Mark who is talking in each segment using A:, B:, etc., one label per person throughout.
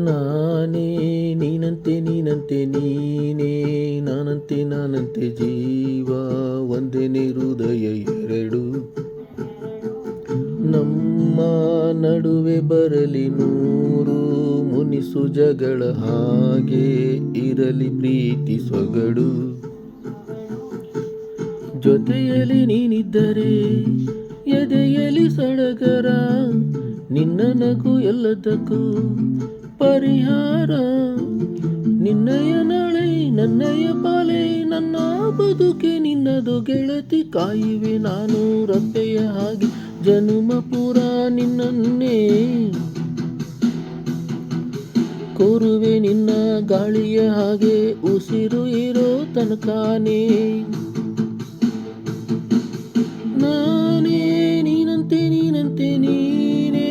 A: ನಾನೇ ನೀನಂತೆ ನೀನಂತೆ ನೀನೇ, ನಾನಂತೆ ನಾನಂತೆ ಜೀವ ಒಂದೇನೆ ಹೃದಯ ಎರಡು. ನಮ್ಮ ನಡುವೆ ಬರಲಿ ನೂರು ಮುನಿಸು ಜಗಳ, ಹಾಗೆ ಇರಲಿ ಪ್ರೀತಿ ಸೊಗಡು. ಜೊತೆಯಲ್ಲಿ ನೀನಿದ್ದರೆ ಎದೆಯಲ್ಲಿ ಸಡಗರ, ನಿನ್ನ ನಗು ಎಲ್ಲದಕ್ಕೂ ಪರಿಹಾರ. ನಿನ್ನಯ ನಾಳೆ ನನ್ನಯ ಪಾಲೆ, ನನ್ನ ಬದುಕೆ ನಿನ್ನದು ಗೆಳತಿ. ಕಾಯುವೆ ನಾನು ರಪ್ಪೆಯ ಹಾಗೆ ಜನುಮ ಪೂರ ನಿನ್ನನ್ನೇ, ಕೋರುವೆ ನಿನ್ನ ಗಾಳಿಯ ಹಾಗೆ ಉಸಿರು ಇರೋ ತನಕಾನೇ. ನಾನೇ ನೀನಂತೆ ನೀನಂತೆ ನೀನೇ,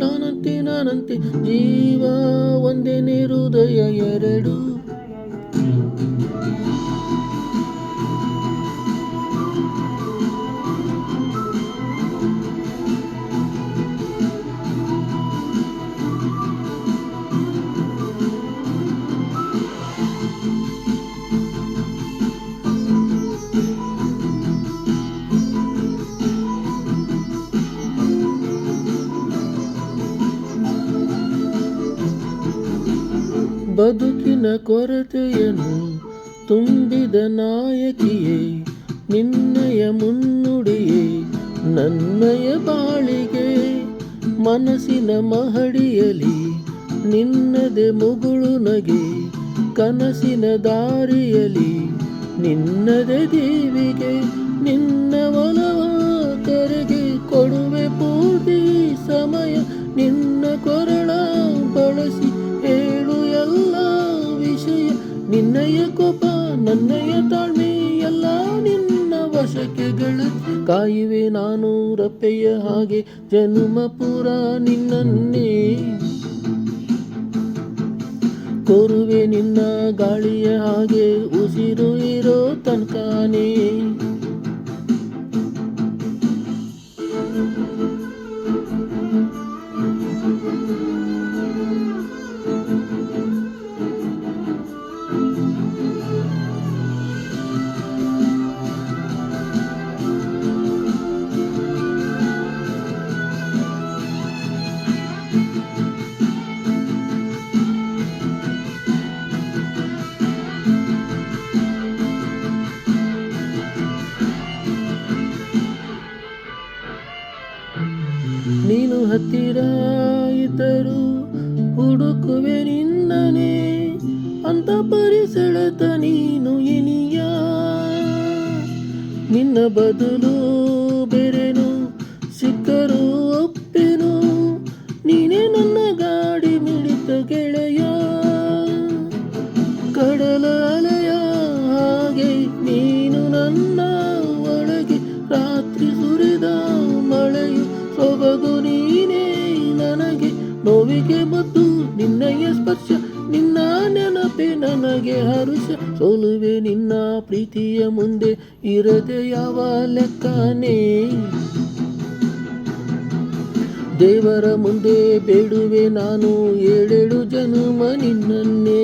A: ನಾನಂತೆ ನಾನಂತೆ ಜೀವ ಒಂದೇನೆ ಹೃದಯ ಎರಡು. ಬದುಕಿನ ಕೊರತೆಯನ್ನು ತುಂಬಿದ ನಾಯಕಿಯೇ, ನಿನ್ನಯ ಮುನ್ನುಡಿಯೇ ನನ್ನಯ ಬಾಳಿಗೆ. ಮನಸ್ಸಿನ ಮಹಡಿಯಲಿ ನಿನ್ನದೆ ಮುಗುಳು ನಗೆ, ಕನಸಿನ ದಾರಿಯಲಿ ನಿನ್ನದೆ ದೀವಿಗೆ. ನಿನ್ನ ಒಲವ ಕರೆಗೆ ಕೊಡುವೆ ಪೂರ್ತಿ ಸಮಯ, ನಿನ್ನ ಕೊರಳ ಬಳಸಿ ಹೇಳು ಎಲ್ಲ ವಿಷಯ. ನಿನ್ನಯ ಕೋಪ ನನ್ನಯ ತಾಳ್ಮೆ ಎಲ್ಲ ನಿನ್ನ ವಶಕ್ಕೆ ಗೆಳತಿ. ಕಾಯುವೆ ನಾನು ರಪ್ಪೆಯ ಹಾಗೆ ಜನುಮ ಪೂರ ನಿನ್ನನ್ನೇ, ಕೋರುವೆ ನಿನ್ನ ಗಾಳಿಯ ಹಾಗೆ ಉಸಿರು ಇರೋ ತನಕಾನೇ. ನೀನು ಹತ್ತಿರ ಇದ್ದರೂ ಹುಡುಕುವೆ ನಿನ್ನನೇ, ಅಂತ ಪರಿಸೆಳೆತ ನೀನು ಇನಿಯ. ನಿನ್ನ ಬದಲು ಬೇರೆನು ಸಿಕ್ಕರು ಒಪ್ಪೆನು, ನೀನೇ ನನ್ನ ಗಾಡಿ ಮಿಡಿತ ಗೆಳೆಯ. ಕಡಲ ಅಲೆಯ ಹಾಗೆ ನೀನು ನನ್ನ ಒಳಗೆ, ರಾತ್ರಿ ಸುರಿದ ಮಳೆಯು ಸೊಬಗು ನೀನೇ ನನಗೆ. ನೋವಿಗೆ ಮದ್ದು ನಿನ್ನಯ ಸ್ಪರ್ಶ, ನಿನ್ನ ನೆನಪೆ ನನಗೆ ಹರುಷ. ಸೋಲುವೆ ನಿನ್ನ ಪ್ರೀತಿಯ ಮುಂದೆ ಇರದೆ ಯಾವ ಲೆಕ್ಕನೇ, ದೇವರ ಮುಂದೆ ಬೇಡುವೆ ನಾನು ಏಳೇಳು ಜನುಮ ನಿನ್ನನ್ನೇ.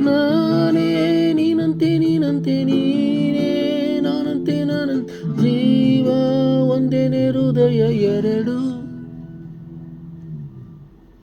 A: ನಾನೇ ನೀನಂತೆ ನೀನಂತೆ ನೀನೇ, ನಾನಂತೆ ನಾನಂತೆ ಜೀವ ಒಂದೇನೆ ಹೃದಯ ಎರಡು.